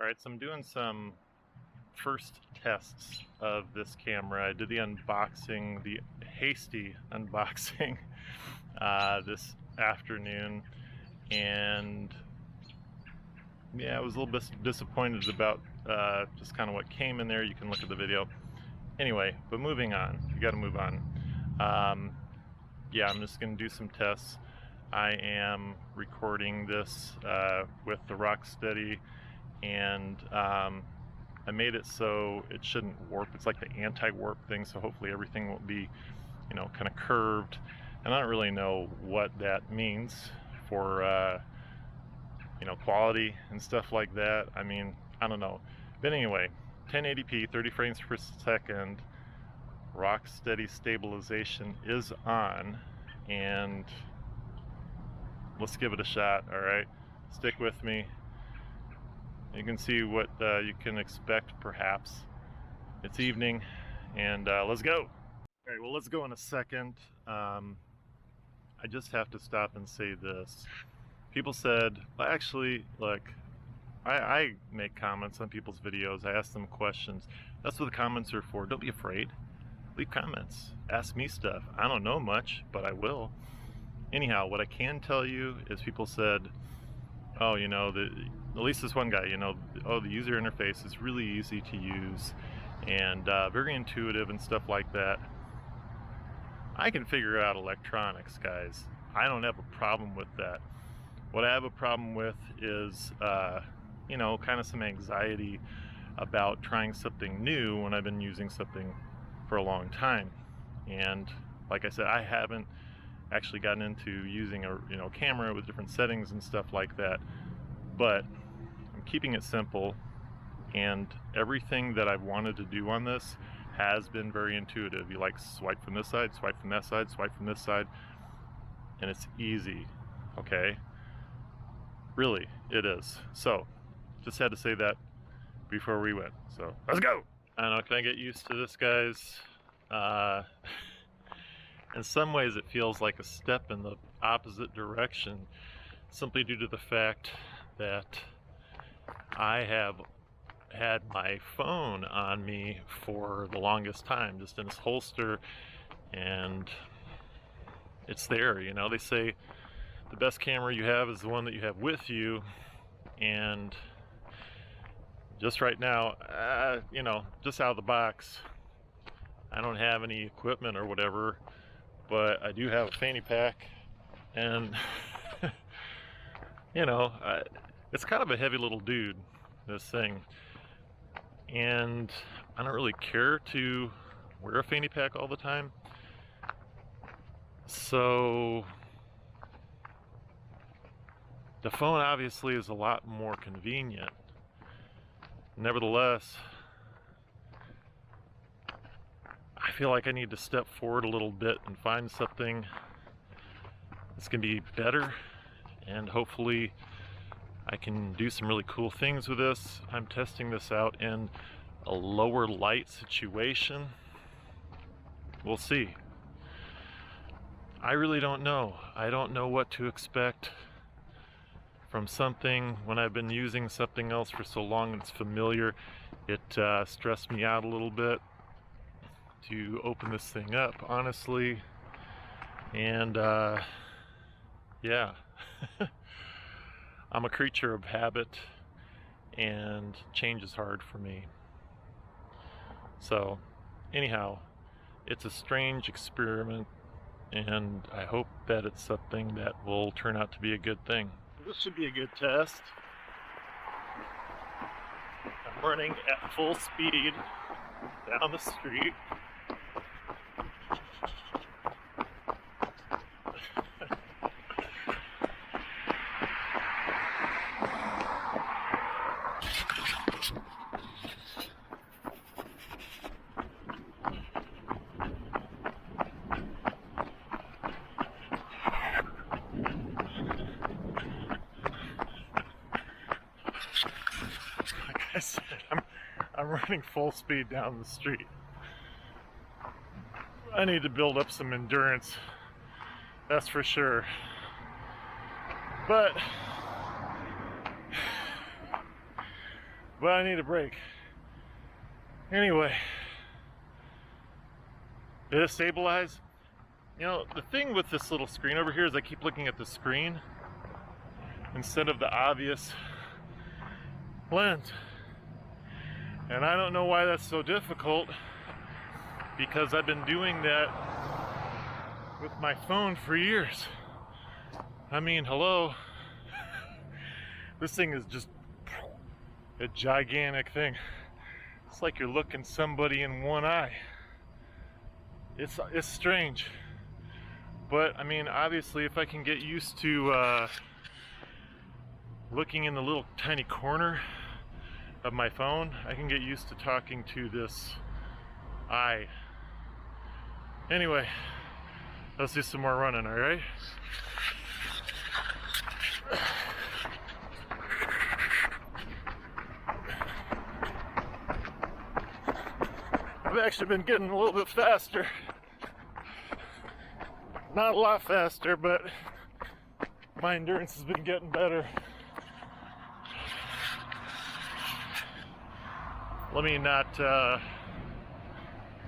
Alright, so I'm doing some first tests of this camera. I did the unboxing, the hasty unboxing this afternoon, and yeah, I was a little bit disappointed about just kind of what came in there. You can look at the video. Anyway, but moving on, you gotta move on. Yeah, I'm just gonna do some tests. I am recording this with the RockSteady, and I made it so it shouldn't warp. It's like the anti-warp thing, so hopefully everything will be, you know, kind of curved. And I don't really know what that means for, you know, quality and stuff like that. I mean, I don't know. But anyway, 1080p, 30 frames per second, RockSteady stabilization is on, and let's give it a shot. All right, stick with me. You can see what you can expect, perhaps. It's evening, and let's go. All right, well, let's go in a second. I just have to stop and say this. People said, well, actually, look, I make comments on people's videos. I ask them questions. That's what the comments are for. Don't be afraid. Leave comments. Ask me stuff. I don't know much, but I will. Anyhow, what I can tell you is people said, oh, you know, at least this one guy, you know, oh, the user interface is really easy to use and very intuitive and stuff like that. I can figure out electronics, guys. I don't have a problem with that. What I have a problem with is, you know, kind of some anxiety about trying something new when I've been using something for a long time. And like I said, I haven't actually gotten into using a, you know, camera with different settings and stuff like that, but I'm keeping it simple, and everything that I've wanted to do on this has been very intuitive. You like swipe from this side, swipe from that side, swipe from this side, and it's easy. Okay, really, it is. So just had to say that before we went. So let's go. I don't know, can I get used to this, guys? In some ways it feels like a step in the opposite direction, simply due to the fact that I have had my phone on me for the longest time, just in this holster, and it's there. You know, they say the best camera you have is the one that you have with you, and just right now, you know, just out of the box, I don't have any equipment or whatever, but I do have a fanny pack, and you know, it's kind of a heavy little dude, this thing, and I don't really care to wear a fanny pack all the time, so the phone obviously is a lot more convenient. Nevertheless, I feel like I need to step forward a little bit and find something that's gonna be better, and hopefully I can do some really cool things with this. I'm testing this out in a lower light situation. We'll see. I really don't know. I don't know what to expect from something when I've been using something else for so long and it's familiar. It stressed me out a little bit to open this thing up, honestly, and yeah. I'm a creature of habit, and change is hard for me. So anyhow, it's a strange experiment, and I hope that it's something that will turn out to be a good thing. This should be a good test. I'm running at full speed down the street. Like I said, I'm running full speed down the street. I need to build up some endurance, that's for sure. but I need a break. Anyway, did it stabilize? You know, the thing with this little screen over here is I keep looking at the screen instead of the obvious lens. And I don't know why that's so difficult, because I've been doing that with my phone for years. I mean, hello. This thing is just a gigantic thing. It's like you're looking somebody in one eye. It's strange. But I mean, obviously, if I can get used to looking in the little tiny corner of my phone, I can get used to talking to this eye. Anyway, let's do some more running, all right? I've actually been getting a little bit faster. Not a lot faster, but my endurance has been getting better. Let me not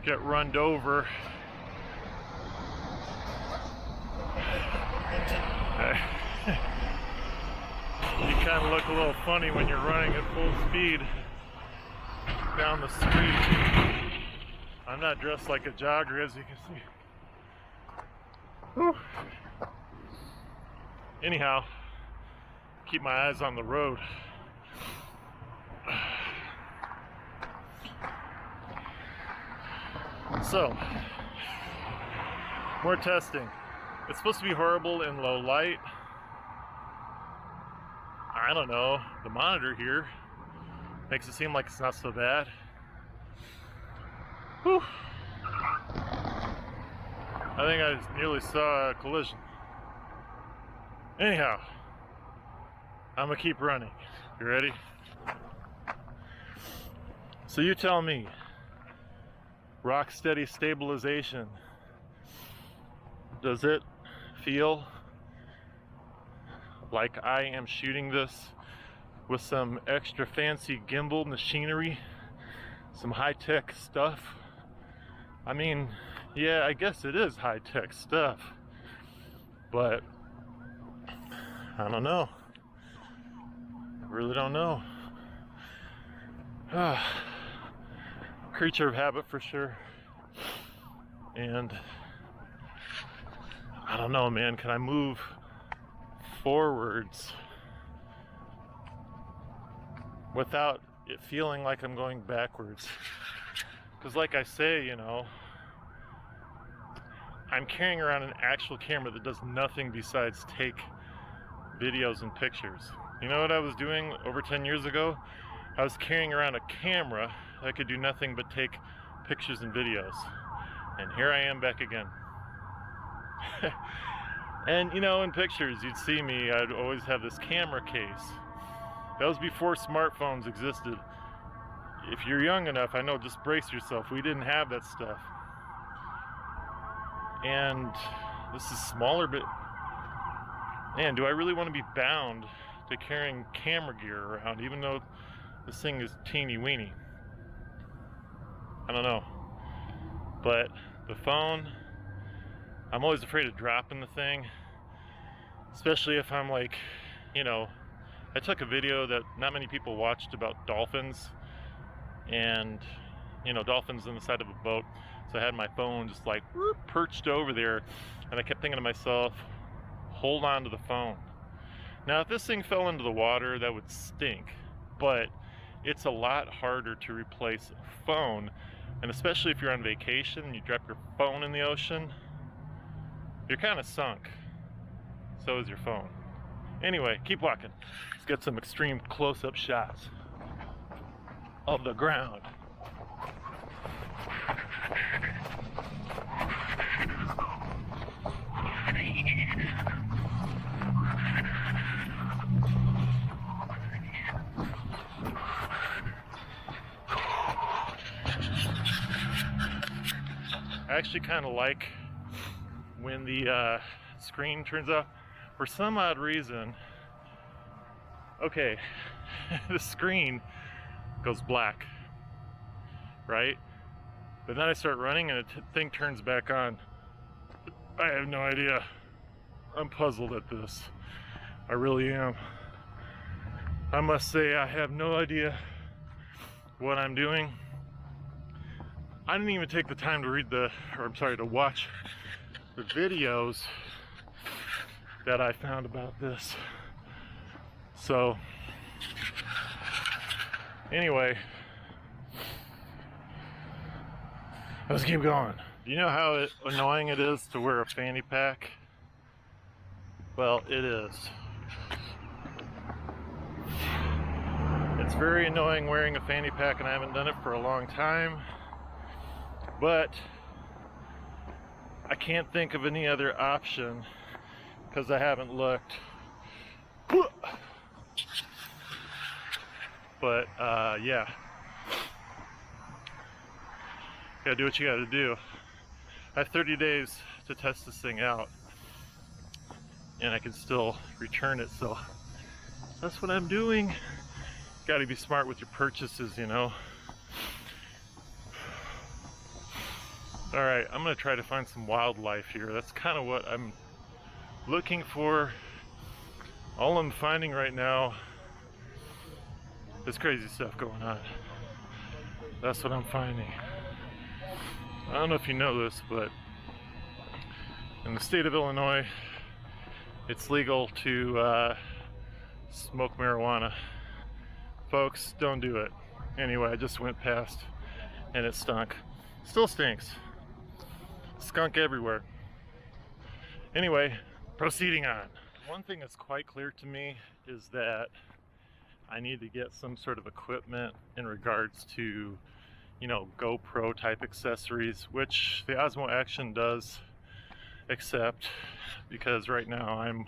get runned over. You kind of look a little funny when you're running at full speed down the street. I'm not dressed like a jogger, as you can see. Whew. Anyhow, keep my eyes on the road. So, more testing. It's supposed to be horrible in low light. I don't know. The monitor here makes it seem like it's not so bad. Whew. I think I nearly saw a collision. Anyhow, I'm gonna keep running. You ready? So you tell me, RockSteady stabilization, does it feel like I am shooting this with some extra fancy gimbal machinery, some high-tech stuff? I mean, yeah, I guess it is high-tech stuff, but I don't know. I really don't know. Creature of habit for sure. And I don't know, man, can I move forwards without it feeling like I'm going backwards? Because like I say, you know, I'm carrying around an actual camera that does nothing besides take videos and pictures. You know what I was doing over 10 years ago? I was carrying around a camera that could do nothing but take pictures and videos. And here I am back again. And you know, in pictures, you'd see me, I'd always have this camera case. That was before smartphones existed. If you're young enough, I know, just brace yourself. We didn't have that stuff. And this is smaller, but man, do I really want to be bound to carrying camera gear around, even though this thing is teeny weeny? I don't know. But the phone, I'm always afraid of dropping the thing, especially if I'm like, you know, I took a video that not many people watched about dolphins, and you know, dolphins on the side of a boat. So I had my phone just like perched over there, and I kept thinking to myself, hold on to the phone. Now if this thing fell into the water, that would stink, but it's a lot harder to replace a phone, and especially if you're on vacation and you drop your phone in the ocean, you're kind of sunk. So is your phone. Anyway, keep walking. Let's get some extreme close-up shots of the ground. I actually kind of like when the screen turns off. For some odd reason, okay, the screen goes black, right? But then I start running and the thing turns back on. I have no idea. I'm puzzled at this. I really am. I must say I have no idea what I'm doing. I didn't even take the time to to watch the videos that I found about this. So, anyway, let's keep going. Do you know how annoying it is to wear a fanny pack? Well, it is. It's very annoying wearing a fanny pack, and I haven't done it for a long time. But I can't think of any other option because I haven't looked. But yeah, gotta do what you gotta do. I have 30 days to test this thing out, and I can still return it, so that's what I'm doing. Gotta be smart with your purchases, you know. Alright, I'm gonna try to find some wildlife here. That's kind of what I'm looking for. All I'm finding right now is crazy stuff going on. That's what I'm finding. I don't know if you know this, but in the state of Illinois, it's legal to smoke marijuana. Folks, don't do it. Anyway, I just went past and it stunk. Still stinks. Skunk everywhere. Anyway, proceeding on. One thing that's quite clear to me is that I need to get some sort of equipment in regards to, you know, GoPro type accessories, which the Osmo Action does accept, because right now I'm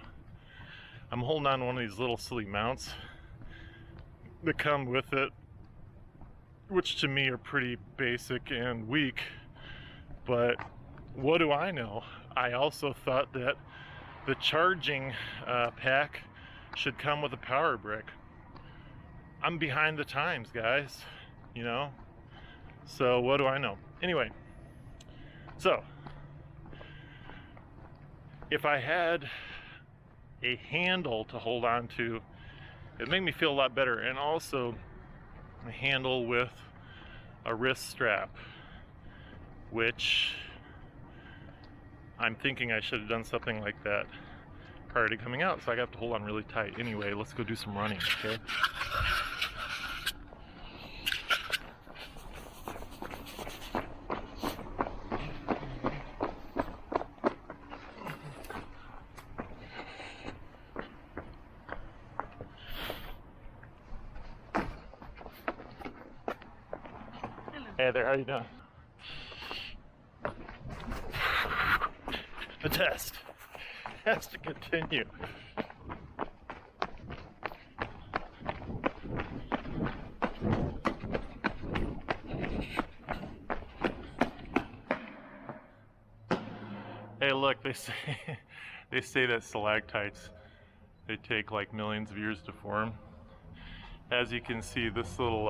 holding on to one of these little silly mounts that come with it, which to me are pretty basic and weak. But what do I know? I also thought that the charging pack should come with a power brick. I'm behind the times, guys, you know? So what do I know? Anyway, so if I had a handle to hold on to, it'd make me feel a lot better. And also a handle with a wrist strap, which I'm thinking I should have done something like that prior to coming out, so I have to hold on really tight. Anyway, let's go do some running, okay? Hey there, how you doing? The test has to continue. Hey, look, they say that stalactites, they take like millions of years to form. As you can see, this little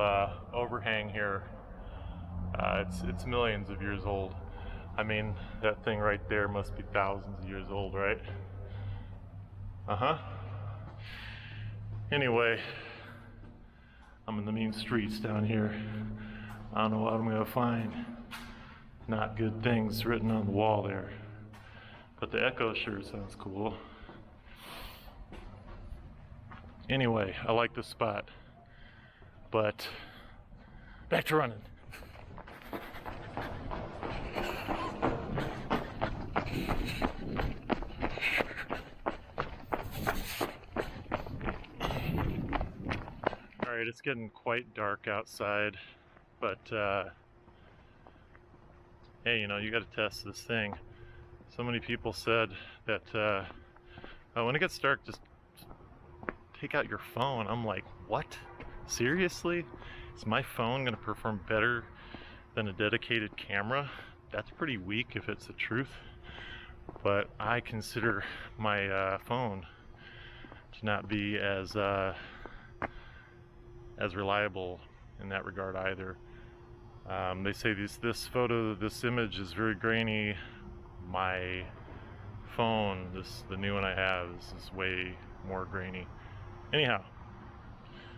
overhang here, it's millions of years old. I mean, that thing right there must be thousands of years old, right? Anyway, I'm in the mean streets down here. I don't know what I'm gonna find. Not good things written on the wall there. But the echo sure sounds cool. Anyway, I like this spot. But, back to running. Alright, it's getting quite dark outside, but hey, you know, you gotta test this thing. So many people said that when it gets dark, just take out your phone. I'm like, what? Seriously? Is my phone gonna perform better than a dedicated camera? That's pretty weak if it's the truth. But I consider my phone to not be as reliable in that regard either. They say this image is very grainy. My phone, the new one I have, is way more grainy. Anyhow,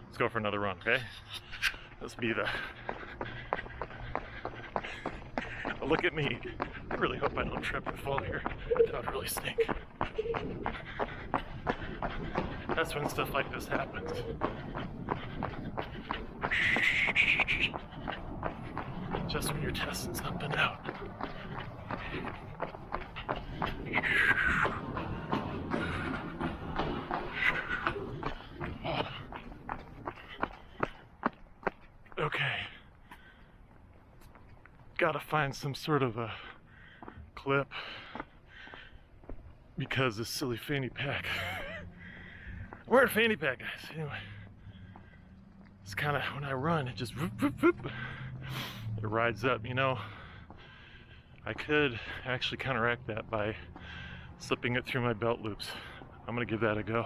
let's go for another run, okay? Let's be the... Look at me. I really hope I don't trip and fall here. That would really stink. That's when stuff like this happens. Just when you're testing something out. Okay. Gotta find some sort of a clip because this silly fanny pack. I'm wearing a fanny pack, guys. Anyway, it's kind of, when I run, it just whoop, whoop, whoop. It rides up. You know, I could actually counteract that by slipping it through my belt loops. I'm gonna give that a go.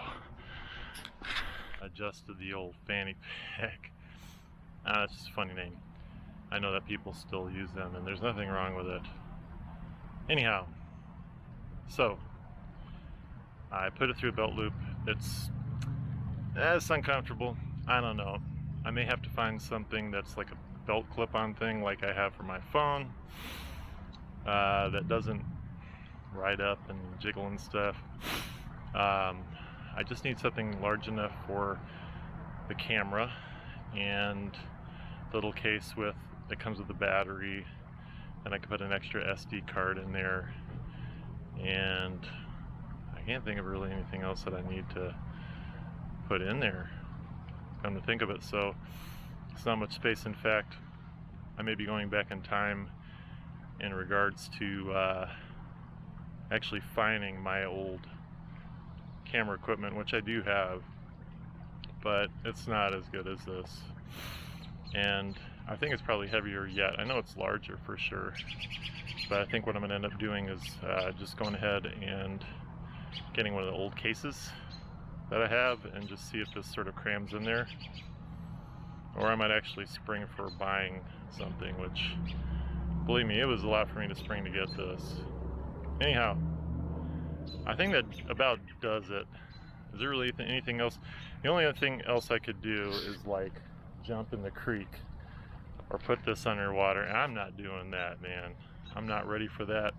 Adjusted the old fanny pack. That's just a funny name. I know that people still use them, and there's nothing wrong with it. Anyhow, so I put it through a belt loop. It's uncomfortable. I don't know. I may have to find something that's like a belt clip-on thing, like I have for my phone, that doesn't ride up and jiggle and stuff. I just need something large enough for the camera and the little case that comes with the battery, and I can put an extra SD card in there, and I can't think of really anything else that I need to put in there, come to think of it. So it's not much space. In fact, I may be going back in time in regards to actually finding my old camera equipment, which I do have, but it's not as good as this, and I think it's probably heavier yet. I know it's larger for sure, but I think what I'm going to end up doing is just going ahead and getting one of the old cases that I have and just see if this sort of crams in there, or I might actually spring for buying something, which, believe me, it was a lot for me to spring to get this. Anyhow, I think that about does it. Is there really anything else? The only other thing else I could do is like jump in the creek or put this underwater, and I'm not doing that, man. I'm not ready for that.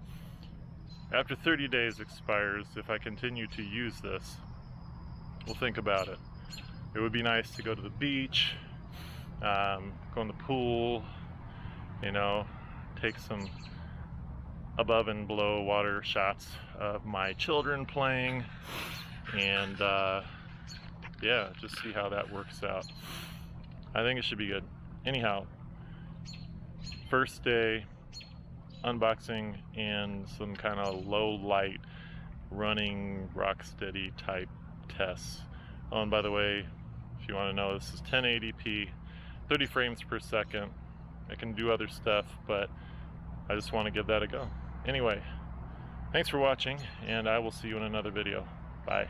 After 30 days expires, if I continue to use this, we'll think about it. It would be nice to go to the beach, go in the pool, you know, take some above and below water shots of my children playing, and yeah, just see how that works out. I think it should be good. Anyhow, first day unboxing and some kind of low light running RockSteady type tests. Oh, and by the way, if you want to know, this is 1080p, 30 frames per second. I can do other stuff, but I just want to give that a go. Anyway, thanks for watching, and I will see you in another video. Bye.